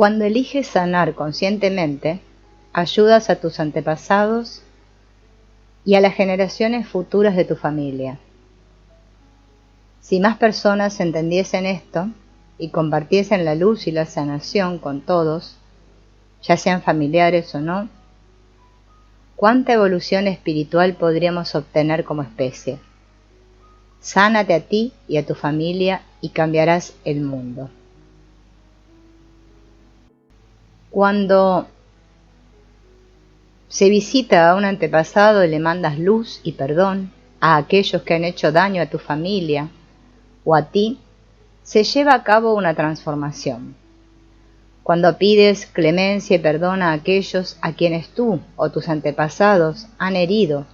Cuando eliges sanar conscientemente, ayudas a tus antepasados y a las generaciones futuras de tu familia. Si más personas entendiesen esto y compartiesen la luz y la sanación con todos, ya sean familiares o no, ¿cuánta evolución espiritual podríamos obtener como especie? Sánate a ti y a tu familia y cambiarás el mundo. Cuando se visita a un antepasado y le mandas luz y perdón a aquellos que han hecho daño a tu familia o a ti, se lleva a cabo una transformación. Cuando pides clemencia y perdón a aquellos a quienes tú o tus antepasados han herido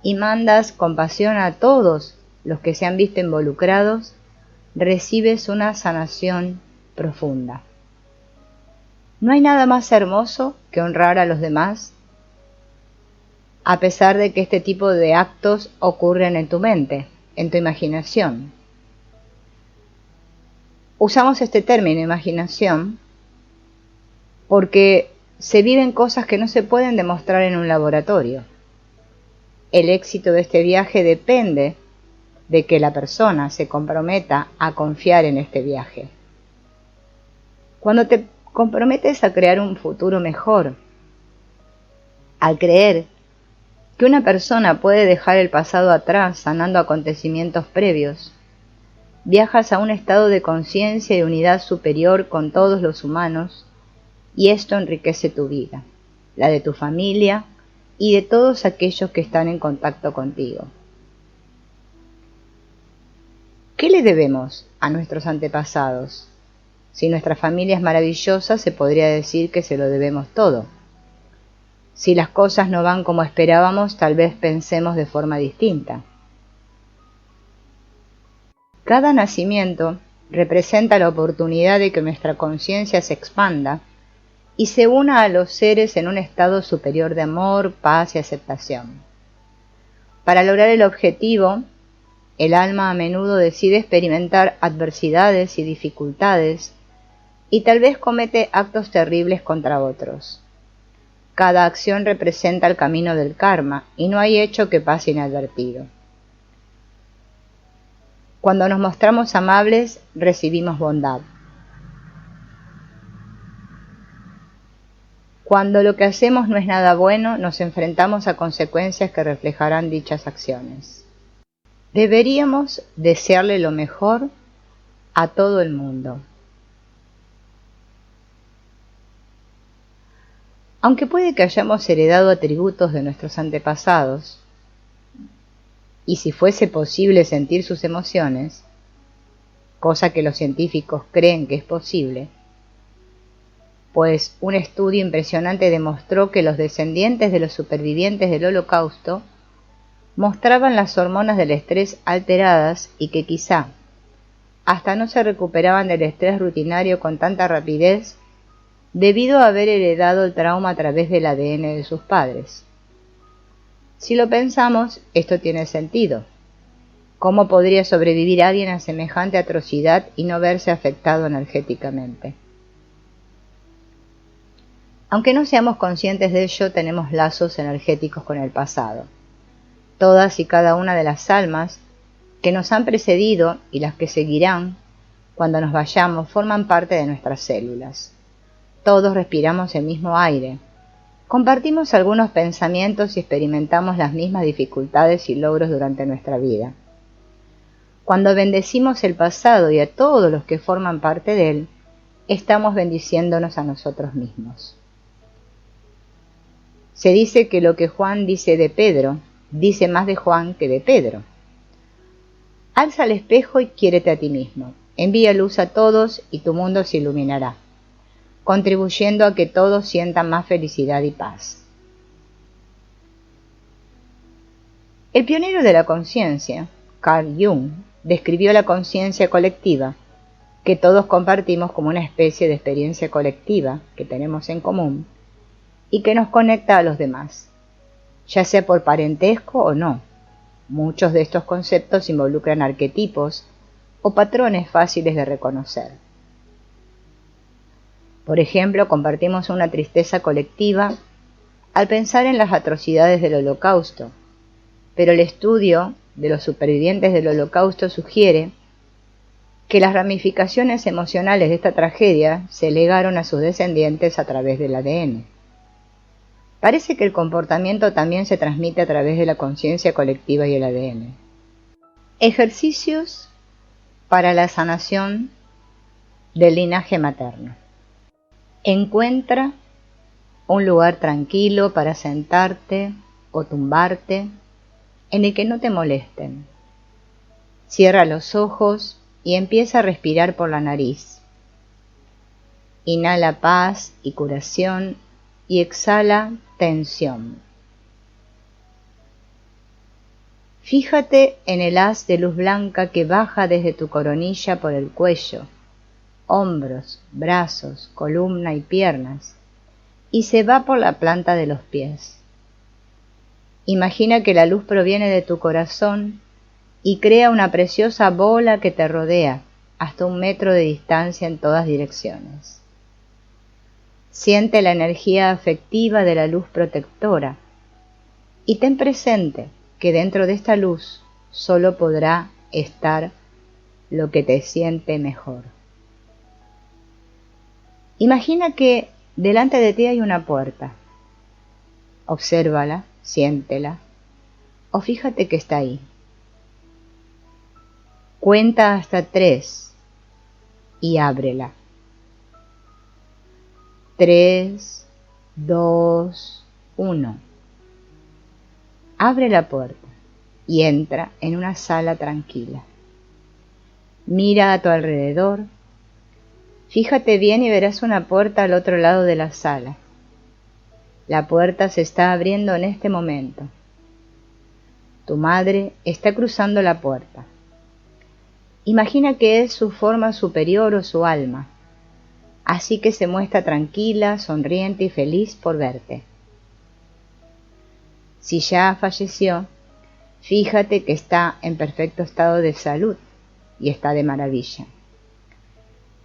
y mandas compasión a todos los que se han visto involucrados, recibes una sanación profunda. No hay nada más hermoso que honrar a los demás, a pesar de que este tipo de actos ocurren en tu mente, en tu imaginación. Usamos este término, imaginación, porque se viven cosas que no se pueden demostrar en un laboratorio. El éxito de este viaje depende de que la persona se comprometa a confiar en este viaje. Cuando te comprometes a crear un futuro mejor, al creer que una persona puede dejar el pasado atrás sanando acontecimientos previos, viajas a un estado de conciencia y unidad superior con todos los humanos, y esto enriquece tu vida, la de tu familia y de todos aquellos que están en contacto contigo. ¿Qué le debemos a nuestros antepasados? Si nuestra familia es maravillosa, se podría decir que se lo debemos todo. Si las cosas no van como esperábamos, tal vez pensemos de forma distinta. Cada nacimiento representa la oportunidad de que nuestra conciencia se expanda y se una a los seres en un estado superior de amor, paz y aceptación. Para lograr el objetivo, el alma a menudo decide experimentar adversidades y dificultades y tal vez comete actos terribles contra otros. Cada acción representa el camino del karma y no hay hecho que pase inadvertido. Cuando nos mostramos amables, recibimos bondad. Cuando lo que hacemos no es nada bueno, nos enfrentamos a consecuencias que reflejarán dichas acciones. Deberíamos desearle lo mejor a todo el mundo. Aunque puede que hayamos heredado atributos de nuestros antepasados, y si fuese posible sentir sus emociones, cosa que los científicos creen que es posible, pues un estudio impresionante demostró que los descendientes de los supervivientes del Holocausto mostraban las hormonas del estrés alteradas y que quizá hasta no se recuperaban del estrés rutinario con tanta rapidez debido a haber heredado el trauma a través del ADN de sus padres. Si lo pensamos, esto tiene sentido. ¿Cómo podría sobrevivir alguien a semejante atrocidad y no verse afectado energéticamente? Aunque no seamos conscientes de ello, tenemos lazos energéticos con el pasado. Todas y cada una de las almas que nos han precedido y las que seguirán cuando nos vayamos forman parte de nuestras células. Todos respiramos el mismo aire, compartimos algunos pensamientos y experimentamos las mismas dificultades y logros durante nuestra vida. Cuando bendecimos el pasado y a todos los que forman parte de él, estamos bendiciéndonos a nosotros mismos. Se dice que lo que Juan dice de Pedro, dice más de Juan que de Pedro. Alza el espejo y quiérete a ti mismo. Envía luz a todos y tu mundo se iluminará, contribuyendo a que todos sientan más felicidad y paz. El pionero de la conciencia, Carl Jung, describió la conciencia colectiva, que todos compartimos como una especie de experiencia colectiva que tenemos en común y que nos conecta a los demás, ya sea por parentesco o no. Muchos de estos conceptos involucran arquetipos o patrones fáciles de reconocer. Por ejemplo, compartimos una tristeza colectiva al pensar en las atrocidades del Holocausto, pero el estudio de los supervivientes del Holocausto sugiere que las ramificaciones emocionales de esta tragedia se legaron a sus descendientes a través del ADN. Parece que el comportamiento también se transmite a través de la conciencia colectiva y el ADN. Ejercicios para la sanación del linaje materno. Encuentra un lugar tranquilo para sentarte o tumbarte en el que no te molesten. Cierra los ojos y empieza a respirar por la nariz. Inhala paz y curación y exhala tensión. Fíjate en el haz de luz blanca que baja desde tu coronilla por el cuello, hombros, brazos, columna y piernas, y se va por la planta de los pies. Imagina que la luz proviene de tu corazón y crea una preciosa bola que te rodea hasta 1 metro de distancia en todas direcciones. Siente la energía afectiva de la luz protectora y ten presente que dentro de esta luz solo podrá estar lo que te siente mejor. Imagina que delante de ti hay una puerta. Obsérvala, siéntela o fíjate que está ahí. Cuenta hasta 3 y ábrela. 3, 2, 1. Abre la puerta y entra en una sala tranquila. Mira a tu alrededor. Fíjate bien y verás una puerta al otro lado de la sala. La puerta se está abriendo en este momento. Tu madre está cruzando la puerta. Imagina que es su forma superior o su alma, así que se muestra tranquila, sonriente y feliz por verte. Si ya falleció, fíjate que está en perfecto estado de salud y está de maravilla.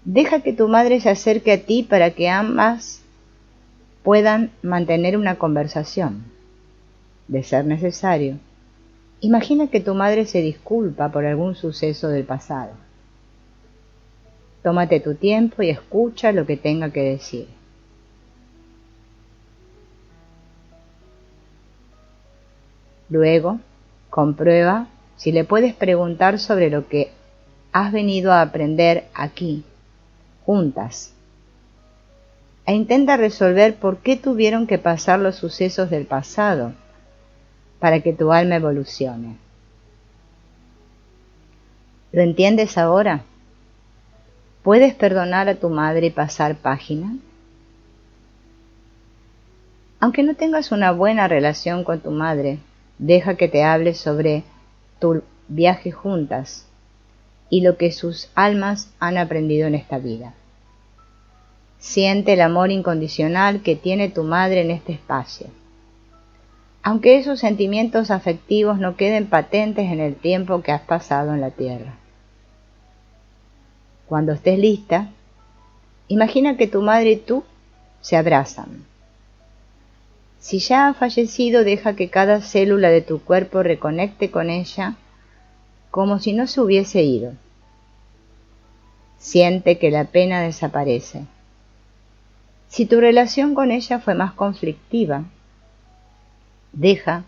Deja que tu madre se acerque a ti para que ambas puedan mantener una conversación. De ser necesario, imagina que tu madre se disculpa por algún suceso del pasado. Tómate tu tiempo y escucha lo que tenga que decir. Luego, comprueba si le puedes preguntar sobre lo que has venido a aprender aquí, juntas. E intenta resolver por qué tuvieron que pasar los sucesos del pasado para que tu alma evolucione. ¿Lo entiendes ahora? ¿Puedes perdonar a tu madre y pasar página? Aunque no tengas una buena relación con tu madre, deja que te hable sobre tu viaje juntas y lo que sus almas han aprendido en esta vida. Siente el amor incondicional que tiene tu madre en este espacio. Aunque esos sentimientos afectivos no queden patentes en el tiempo que has pasado en la tierra. Cuando estés lista, imagina que tu madre y tú se abrazan. Si ya ha fallecido, deja que cada célula de tu cuerpo reconecte con ella como si no se hubiese ido. Siente que la pena desaparece. Si tu relación con ella fue más conflictiva, deja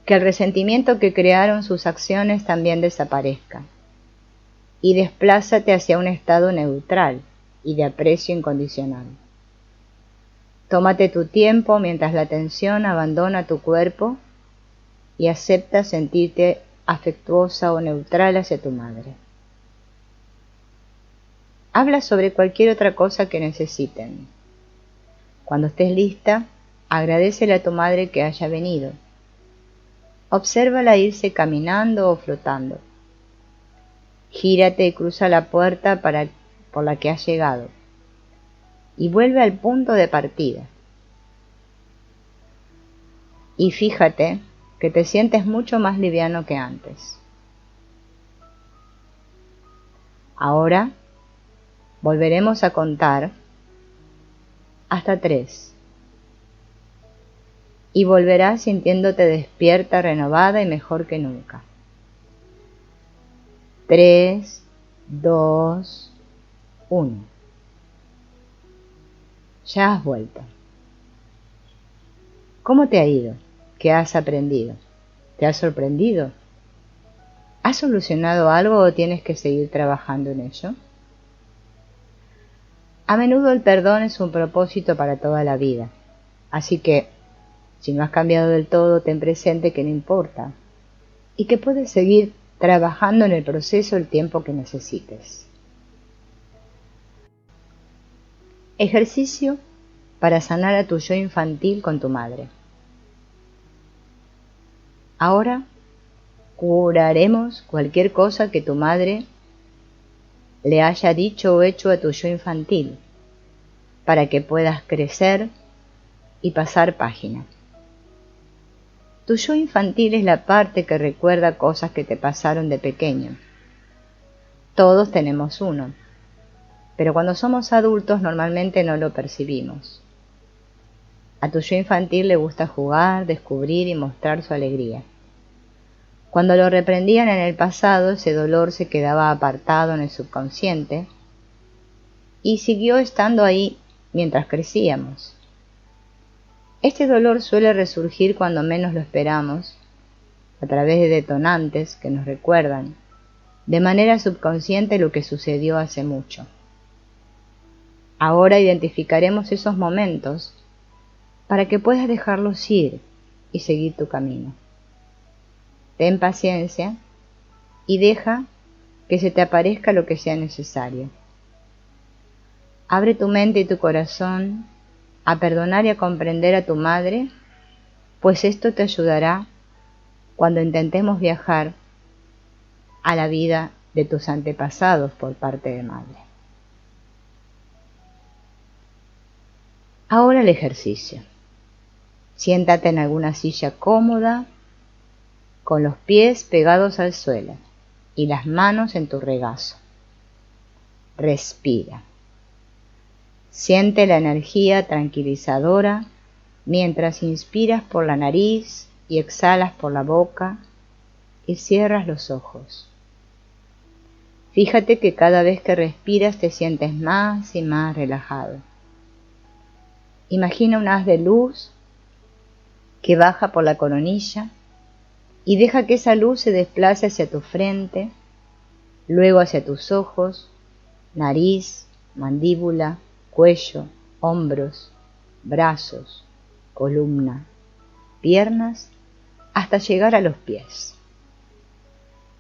que el resentimiento que crearon sus acciones también desaparezca y desplázate hacia un estado neutral y de aprecio incondicional. Tómate tu tiempo mientras la tensión abandona tu cuerpo y acepta sentirte afectuosa o neutral hacia tu madre. Habla sobre cualquier otra cosa que necesiten. Cuando estés lista, agradécele a tu madre que haya venido. Obsérvala irse caminando o flotando. Gírate y cruza la puerta por la que has llegado y vuelve al punto de partida. Y fíjate que te sientes mucho más liviano que antes. Ahora volveremos a contar hasta 3. Y volverás sintiéndote despierta, renovada y mejor que nunca. 3, 2, 1. Ya has vuelto. ¿Cómo te ha ido? ¿Qué has aprendido? ¿Te has sorprendido? ¿Has solucionado algo o tienes que seguir trabajando en ello? A menudo el perdón es un propósito para toda la vida, así que, si no has cambiado del todo, ten presente que no importa y que puedes seguir trabajando en el proceso el tiempo que necesites. Ejercicio para sanar a tu yo infantil con tu madre. Ahora curaremos cualquier cosa que tu madre le haya dicho o hecho a tu yo infantil, para que puedas crecer y pasar página. Tu yo infantil es la parte que recuerda cosas que te pasaron de pequeño. Todos tenemos uno, pero cuando somos adultos normalmente no lo percibimos. A tu yo infantil le gusta jugar, descubrir y mostrar su alegría. Cuando lo reprendían en el pasado, ese dolor se quedaba apartado en el subconsciente y siguió estando ahí mientras crecíamos. Este dolor suele resurgir cuando menos lo esperamos, a través de detonantes que nos recuerdan, de manera subconsciente, lo que sucedió hace mucho. Ahora identificaremos esos momentos para que puedas dejarlos ir y seguir tu camino. Ten paciencia y deja que se te aparezca lo que sea necesario. Abre tu mente y tu corazón a perdonar y a comprender a tu madre, pues esto te ayudará cuando intentemos viajar a la vida de tus antepasados por parte de madre. Ahora el ejercicio. Siéntate en alguna silla cómoda, con los pies pegados al suelo y las manos en tu regazo. Respira. Siente la energía tranquilizadora mientras inspiras por la nariz y exhalas por la boca y cierras los ojos. Fíjate que cada vez que respiras te sientes más y más relajado. Imagina un haz de luz que baja por la coronilla y deja que esa luz se desplace hacia tu frente, luego hacia tus ojos, nariz, mandíbula, cuello, hombros, brazos, columna, piernas, hasta llegar a los pies.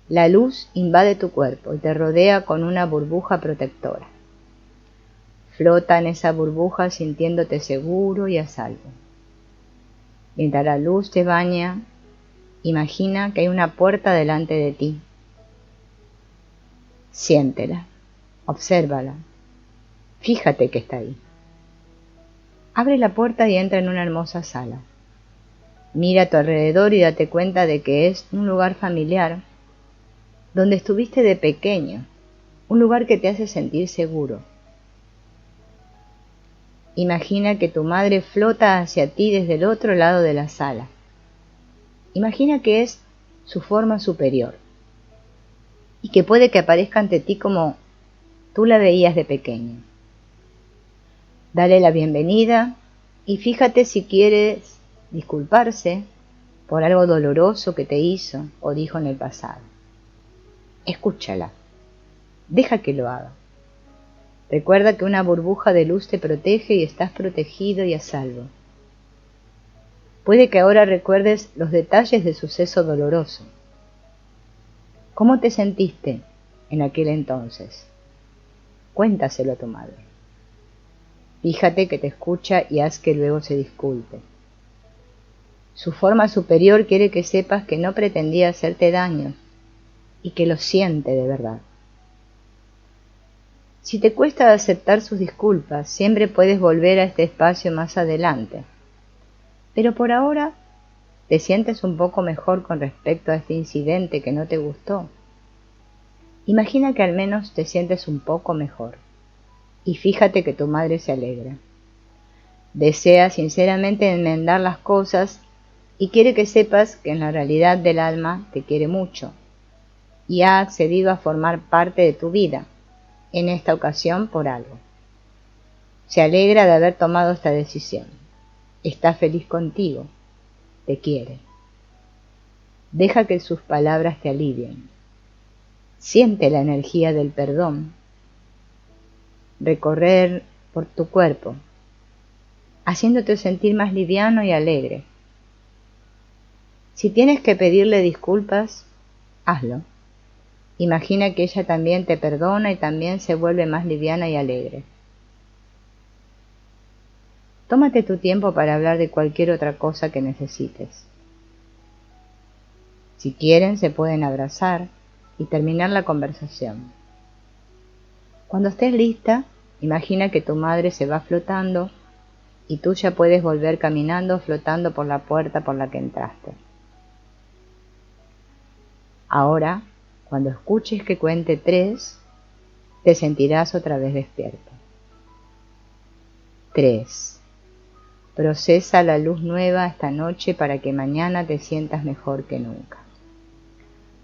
La luz invade tu cuerpo y te rodea con una burbuja protectora. Flota en esa burbuja sintiéndote seguro y a salvo. Mientras la luz te baña, imagina que hay una puerta delante de ti. Siéntela, obsérvala, fíjate que está ahí. Abre la puerta y entra en una hermosa sala. Mira a tu alrededor y date cuenta de que es un lugar familiar, donde estuviste de pequeño, un lugar que te hace sentir seguro. Imagina que tu madre flota hacia ti desde el otro lado de la sala. Imagina que es su forma superior y que puede que aparezca ante ti como tú la veías de pequeño. Dale la bienvenida y fíjate si quieres disculparse por algo doloroso que te hizo o dijo en el pasado. Escúchala, deja que lo haga. Recuerda que una burbuja de luz te protege y estás protegido y a salvo. Puede que ahora recuerdes los detalles del suceso doloroso. ¿Cómo te sentiste en aquel entonces? Cuéntaselo a tu madre. Fíjate que te escucha y haz que luego se disculpe. Su forma superior quiere que sepas que no pretendía hacerte daño y que lo siente de verdad. Si te cuesta aceptar sus disculpas, siempre puedes volver a este espacio más adelante. Pero por ahora, ¿te sientes un poco mejor con respecto a este incidente que no te gustó? Imagina que al menos te sientes un poco mejor. Y fíjate que tu madre se alegra. Desea sinceramente enmendar las cosas y quiere que sepas que en la realidad del alma te quiere mucho y ha accedido a formar parte de tu vida, en esta ocasión por algo. Se alegra de haber tomado esta decisión. Está feliz contigo. Te quiere. Deja que sus palabras te alivien. Siente la energía del perdón recorrer por tu cuerpo, haciéndote sentir más liviano y alegre. Si tienes que pedirle disculpas, hazlo. Imagina que ella también te perdona y también se vuelve más liviana y alegre. Tómate tu tiempo para hablar de cualquier otra cosa que necesites. Si quieren, se pueden abrazar y terminar la conversación. Cuando estés lista, imagina que tu madre se va flotando y tú ya puedes volver caminando flotando por la puerta por la que entraste. Ahora, cuando escuches que cuente 3, te sentirás otra vez despierto. 3. Procesa la luz nueva esta noche para que mañana te sientas mejor que nunca.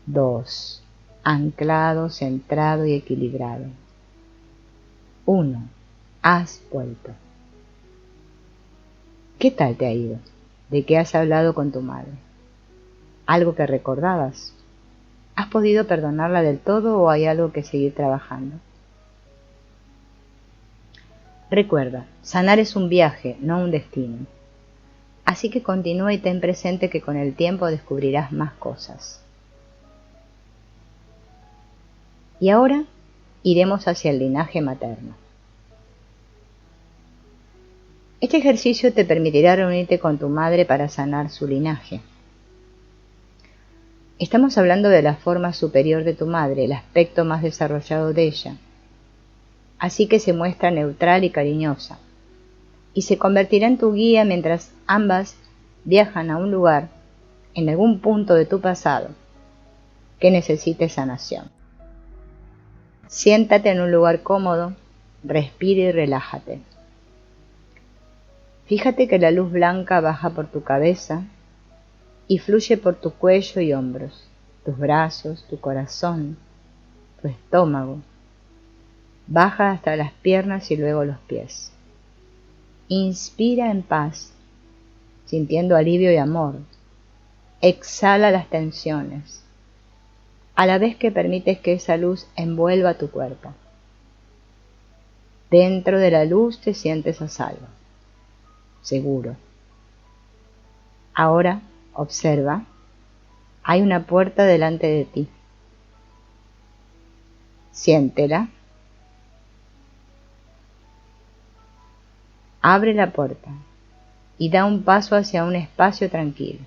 2. Anclado, centrado y equilibrado. 1. Has vuelto. ¿Qué tal te ha ido? ¿De qué has hablado con tu madre? ¿Algo que recordabas? ¿Has podido perdonarla del todo o hay algo que seguir trabajando? Recuerda, sanar es un viaje, no un destino. Así que continúa y ten presente que con el tiempo descubrirás más cosas. Y ahora iremos hacia el linaje materno. Este ejercicio te permitirá reunirte con tu madre para sanar su linaje. Estamos hablando de la forma superior de tu madre, el aspecto más desarrollado de ella. Así que se muestra neutral y cariñosa, y se convertirá en tu guía mientras ambas viajan a un lugar, en algún punto de tu pasado, que necesite sanación. Siéntate en un lugar cómodo, respira y relájate. Fíjate que la luz blanca baja por tu cabeza y fluye por tu cuello y hombros, tus brazos, tu corazón, tu estómago. Baja hasta las piernas y luego los pies. Inspira en paz, sintiendo alivio y amor. Exhala las tensiones, a la vez que permites que esa luz envuelva tu cuerpo. Dentro de la luz te sientes a salvo, seguro. Ahora observa, hay una puerta delante de ti. Siéntela. Abre la puerta y da un paso hacia un espacio tranquilo.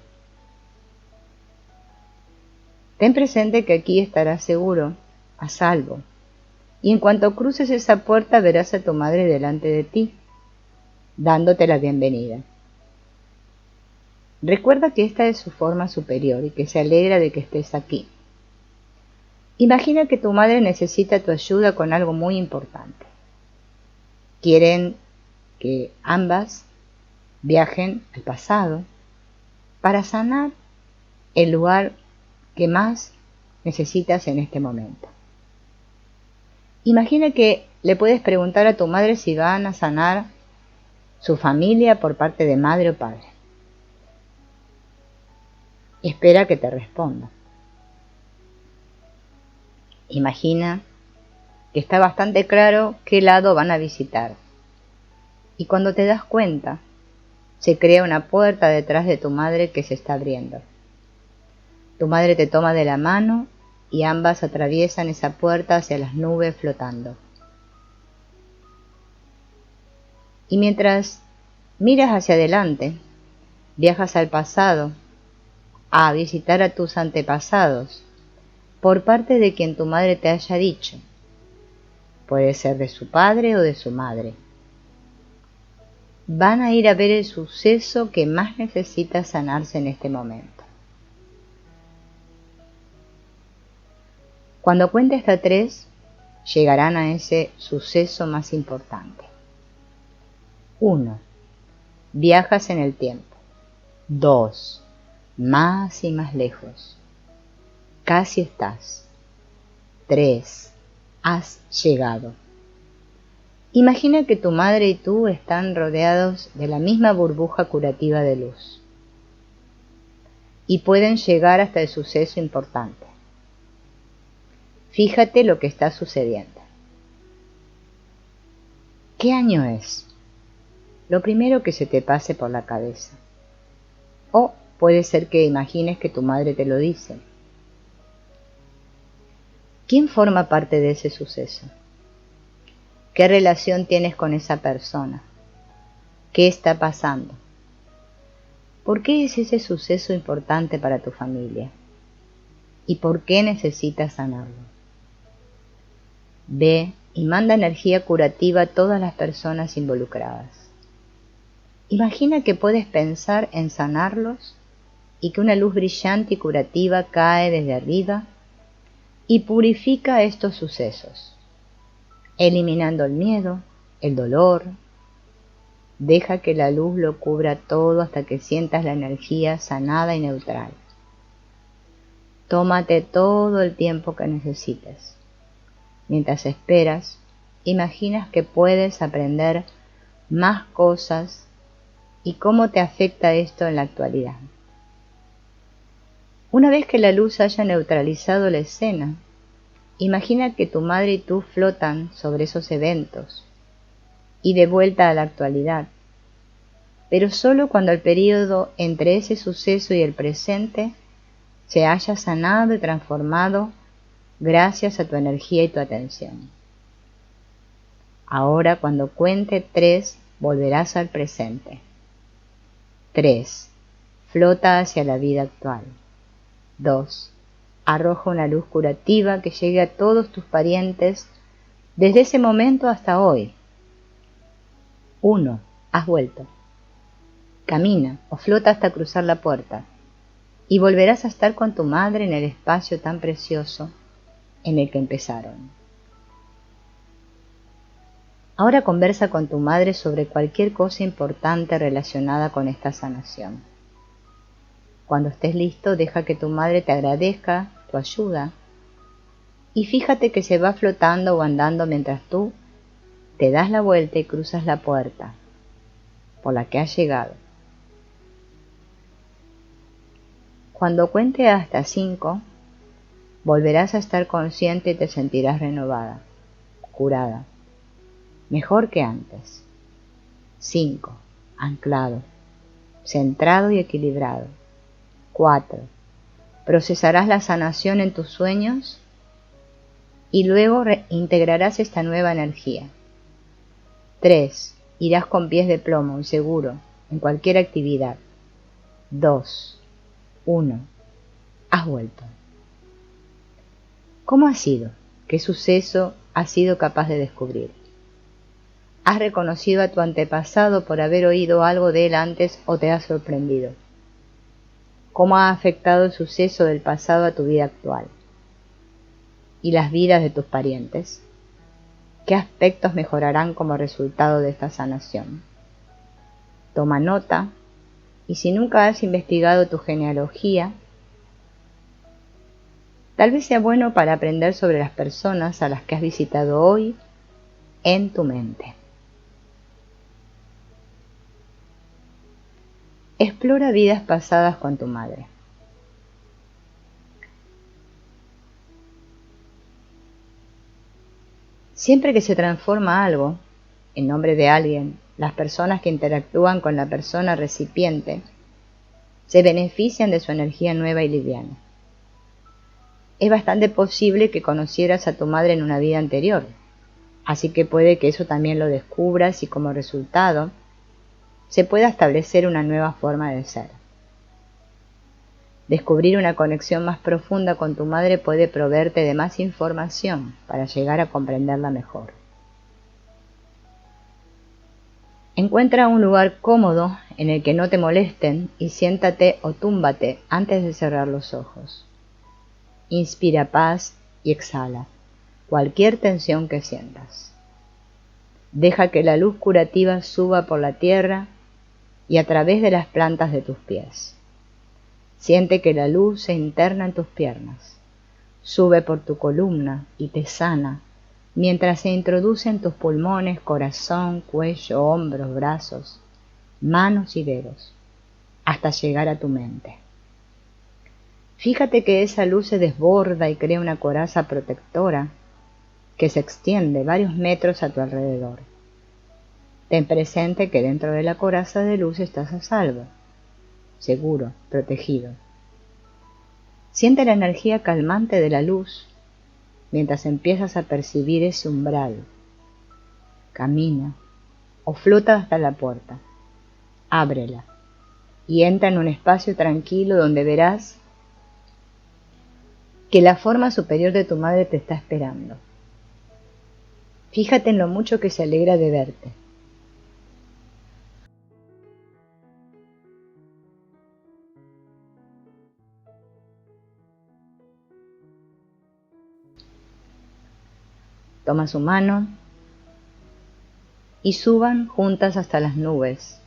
Ten presente que aquí estarás seguro, a salvo, y en cuanto cruces esa puerta verás a tu madre delante de ti, dándote la bienvenida. Recuerda que esta es su forma superior y que se alegra de que estés aquí. Imagina que tu madre necesita tu ayuda con algo muy importante. Quieren que ambas viajen al pasado para sanar el lugar que más necesitas en este momento. Imagina que le puedes preguntar a tu madre si van a sanar su familia por parte de madre o padre. Espera que te responda. Imagina que está bastante claro qué lado van a visitar. Y cuando te das cuenta, se crea una puerta detrás de tu madre que se está abriendo. Tu madre te toma de la mano y ambas atraviesan esa puerta hacia las nubes flotando. Y mientras miras hacia adelante, viajas al pasado, a visitar a tus antepasados, por parte de quien tu madre te haya dicho. Puede ser de su padre o de su madre. Van a ir a ver el suceso que más necesita sanarse en este momento. Cuando cuente hasta 3, llegarán a ese suceso más importante. 1. Viajas en el tiempo. 2. Más y más lejos. Casi estás. 3. Has llegado. Imagina que tu madre y tú están rodeados de la misma burbuja curativa de luz y pueden llegar hasta el suceso importante. Fíjate lo que está sucediendo. ¿Qué año es? Lo primero que se te pase por la cabeza. O puede ser que imagines que tu madre te lo dice. ¿Quién forma parte de ese suceso? ¿Qué relación tienes con esa persona? ¿Qué está pasando? ¿Por qué es ese suceso importante para tu familia? ¿Y por qué necesitas sanarlo? Ve y manda energía curativa a todas las personas involucradas. Imagina que puedes pensar en sanarlos y que una luz brillante y curativa cae desde arriba y purifica estos sucesos, eliminando el miedo, el dolor. Deja que la luz lo cubra todo hasta que sientas la energía sanada y neutral. Tómate todo el tiempo que necesites. Mientras esperas, imaginas que puedes aprender más cosas y cómo te afecta esto en la actualidad. Una vez que la luz haya neutralizado la escena, imagina que tu madre y tú flotan sobre esos eventos y de vuelta a la actualidad, pero solo cuando el período entre ese suceso y el presente se haya sanado y transformado gracias a tu energía y tu atención. Ahora, cuando cuente 3, volverás al presente. 3. Flota hacia la vida actual. 2. Arroja una luz curativa que llegue a todos tus parientes desde ese momento hasta hoy. 1. Has vuelto. Camina o flota hasta cruzar la puerta y volverás a estar con tu madre en el espacio tan precioso en el que empezaron. Ahora conversa con tu madre sobre cualquier cosa importante relacionada con esta sanación. Cuando estés listo, deja que tu madre te agradezca tu ayuda y fíjate que se va flotando o andando mientras tú te das la vuelta y cruzas la puerta por la que has llegado. Cuando cuente hasta 5, volverás a estar consciente y te sentirás renovada, curada, mejor que antes. 5. Anclado, centrado y equilibrado. 4. Procesarás la sanación en tus sueños y luego integrarás esta nueva energía. 3. Irás con pies de plomo y seguro en cualquier actividad. 2. 1. Has vuelto. ¿Cómo ha sido? ¿Qué suceso has sido capaz de descubrir? ¿Has reconocido a tu antepasado por haber oído algo de él antes o te has sorprendido? ¿Cómo ha afectado el suceso del pasado a tu vida actual? ¿Y las vidas de tus parientes? ¿Qué aspectos mejorarán como resultado de esta sanación? Toma nota y si nunca has investigado tu genealogía, tal vez sea bueno para aprender sobre las personas a las que has visitado hoy en tu mente. Explora vidas pasadas con tu madre. Siempre que se transforma algo, en nombre de alguien, las personas que interactúan con la persona recipiente se benefician de su energía nueva y liviana. Es bastante posible que conocieras a tu madre en una vida anterior, así que puede que eso también lo descubras y como resultado se pueda establecer una nueva forma de ser. Descubrir una conexión más profunda con tu madre puede proveerte de más información para llegar a comprenderla mejor. Encuentra un lugar cómodo en el que no te molesten y siéntate o túmbate antes de cerrar los ojos. Inspira paz y exhala cualquier tensión que sientas. Deja que la luz curativa suba por la tierra y a través de las plantas de tus pies. Siente que la luz se interna en tus piernas, sube por tu columna y te sana, mientras se introduce en tus pulmones, corazón, cuello, hombros, brazos, manos y dedos, hasta llegar a tu mente. Fíjate que esa luz se desborda y crea una coraza protectora que se extiende varios metros a tu alrededor. Ten presente que dentro de la coraza de luz estás a salvo, seguro, protegido. Siente la energía calmante de la luz mientras empiezas a percibir ese umbral. Camina o flota hasta la puerta. Ábrela y entra en un espacio tranquilo donde verás que la forma superior de tu madre te está esperando. Fíjate en lo mucho que se alegra de verte. Toma su mano y suban juntas hasta las nubes.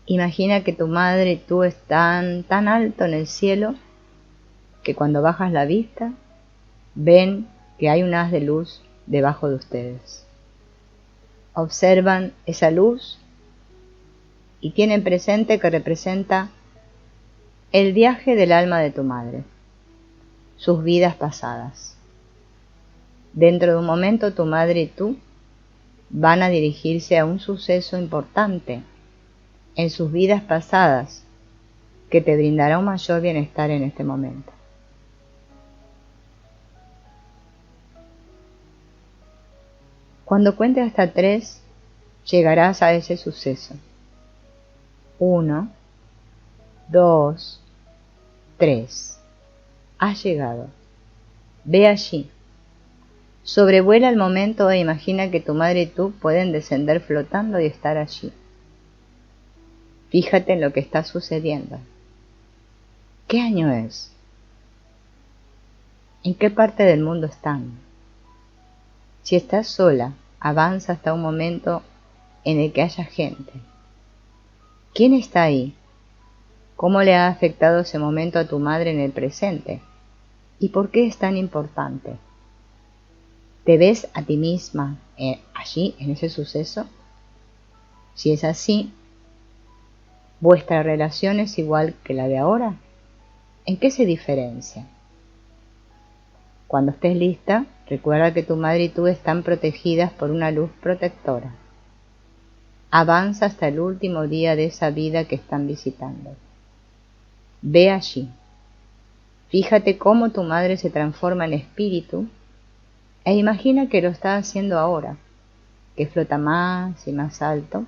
Imagina que tu madre y tú están tan alto en el cielo que cuando bajas la vista ven que hay un haz de luz debajo de ustedes. Observan esa luz y tienen presente que representa el viaje del alma de tu madre, sus vidas pasadas. Dentro de un momento tu madre y tú van a dirigirse a un suceso importante en sus vidas pasadas que te brindará un mayor bienestar en este momento. Cuando cuentes hasta 3, llegarás a ese suceso. 1, 2, 3. Has llegado. Ve allí. Sobrevuela el momento e imagina que tu madre y tú pueden descender flotando y estar allí. Fíjate en lo que está sucediendo. ¿Qué año es? ¿En qué parte del mundo están? Si estás sola, avanza hasta un momento en el que haya gente. ¿Quién está ahí? ¿Cómo le ha afectado ese momento a tu madre en el presente? ¿Y por qué es tan importante? ¿Te ves a ti misma allí, en ese suceso? Si es así, ¿vuestra relación es igual que la de ahora? ¿En qué se diferencia? Cuando estés lista, recuerda que tu madre y tú están protegidas por una luz protectora. Avanza hasta el último día de esa vida que están visitando. Ve allí. Fíjate cómo tu madre se transforma en espíritu e imagina que lo está haciendo ahora, que flota más y más alto,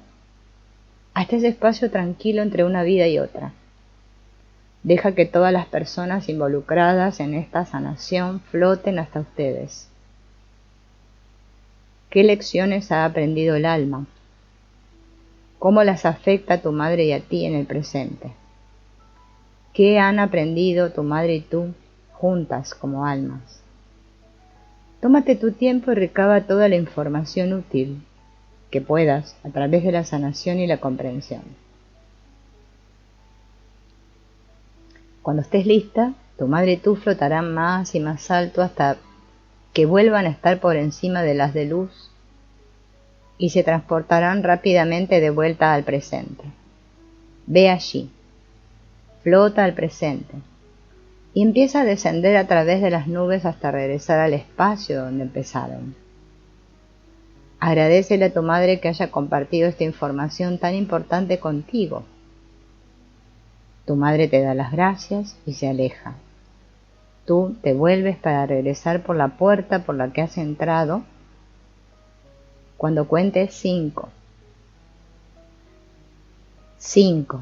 hasta ese espacio tranquilo entre una vida y otra. Deja que todas las personas involucradas en esta sanación floten hasta ustedes. ¿Qué lecciones ha aprendido el alma? ¿Cómo las afecta a tu madre y a ti en el presente? ¿Qué han aprendido tu madre y tú juntas como almas? Tómate tu tiempo y recaba toda la información útil que puedas a través de la sanación y la comprensión. Cuando estés lista, tu madre y tú flotarán más y más alto hasta que vuelvan a estar por encima del haz de luz y se transportarán rápidamente de vuelta al presente. Ve allí, flota al presente y empieza a descender a través de las nubes hasta regresar al espacio donde empezaron. Agradécele a tu madre que haya compartido esta información tan importante contigo. Tu madre te da las gracias y se aleja. Tú te vuelves para regresar por la puerta por la que has entrado cuando cuentes 5. 5.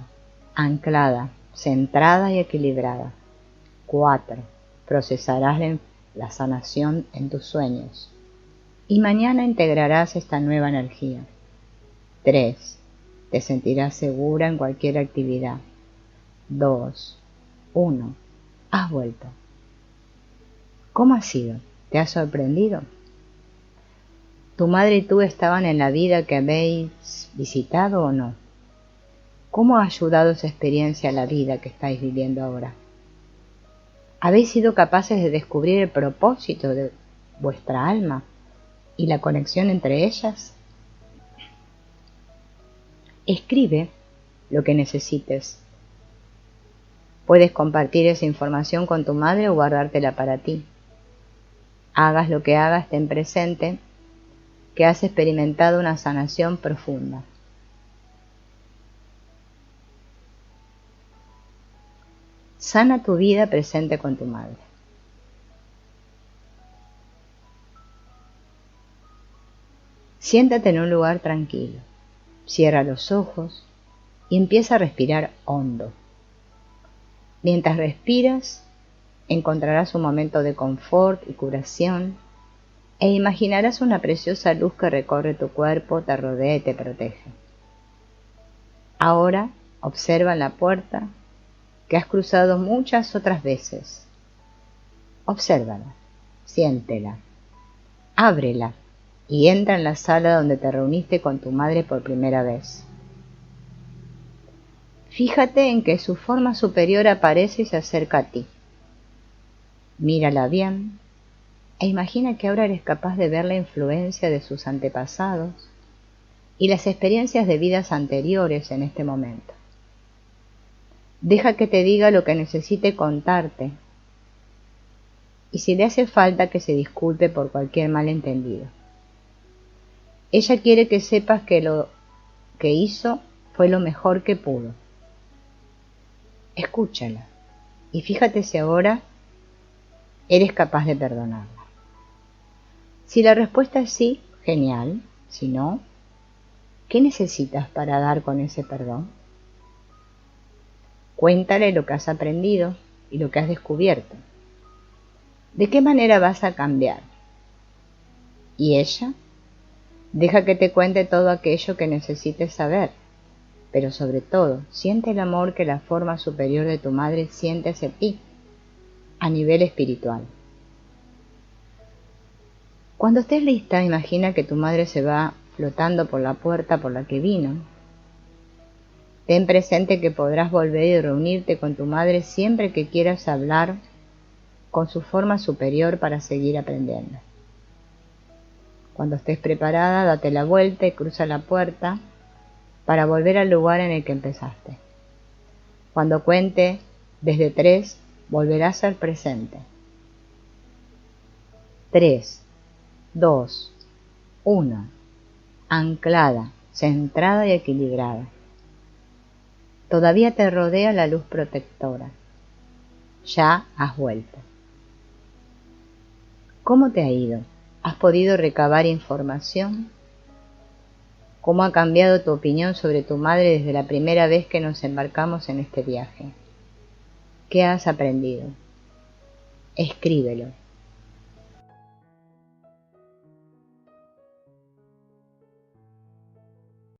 Anclada, centrada y equilibrada. 4. Procesarás la sanación en tus sueños. Y mañana integrarás esta nueva energía. 3. Te sentirás segura en cualquier actividad. 2. 1. Has vuelto. ¿Cómo ha sido? ¿Te has sorprendido? ¿Tu madre y tú estaban en la vida que habéis visitado o no? ¿Cómo ha ayudado esa experiencia a la vida que estáis viviendo ahora? ¿Habéis sido capaces de descubrir el propósito de vuestra alma y la conexión entre ellas? Escribe lo que necesites. Puedes compartir esa información con tu madre o guardártela para ti. Hagas lo que hagas, ten presente que has experimentado una sanación profunda. Sana tu vida presente con tu madre. Siéntate en un lugar tranquilo. Cierra los ojos y empieza a respirar hondo. Mientras respiras, encontrarás un momento de confort y curación e imaginarás una preciosa luz que recorre tu cuerpo, te rodea y te protege. Ahora observa en la puerta que has cruzado muchas otras veces. Obsérvala, siéntela, ábrela y entra en la sala donde te reuniste con tu madre por primera vez. Fíjate en que su forma superior aparece y se acerca a ti. Mírala bien e imagina que ahora eres capaz de ver la influencia de sus antepasados y las experiencias de vidas anteriores en este momento. Deja que te diga lo que necesite contarte y si le hace falta que se disculpe por cualquier malentendido. Ella quiere que sepas que lo que hizo fue lo mejor que pudo. Escúchala y fíjate si ahora eres capaz de perdonarla. Si la respuesta es sí, genial. Si no, ¿qué necesitas para dar con ese perdón? Cuéntale lo que has aprendido y lo que has descubierto. ¿De qué manera vas a cambiar? ¿Y ella? Deja que te cuente todo aquello que necesites saber, pero sobre todo, siente el amor que la forma superior de tu madre siente hacia ti, a nivel espiritual. Cuando estés lista, imagina que tu madre se va flotando por la puerta por la que vino. Ten presente que podrás volver y reunirte con tu madre siempre que quieras hablar con su forma superior para seguir aprendiendo. Cuando estés preparada, date la vuelta y cruza la puerta para volver al lugar en el que empezaste. Cuando cuente desde 3, volverás al presente. 3, 2, 1. Anclada, centrada y equilibrada. Todavía te rodea la luz protectora. Ya has vuelto. ¿Cómo te ha ido? ¿Has podido recabar información? ¿Cómo ha cambiado tu opinión sobre tu madre desde la primera vez que nos embarcamos en este viaje? ¿Qué has aprendido? Escríbelo.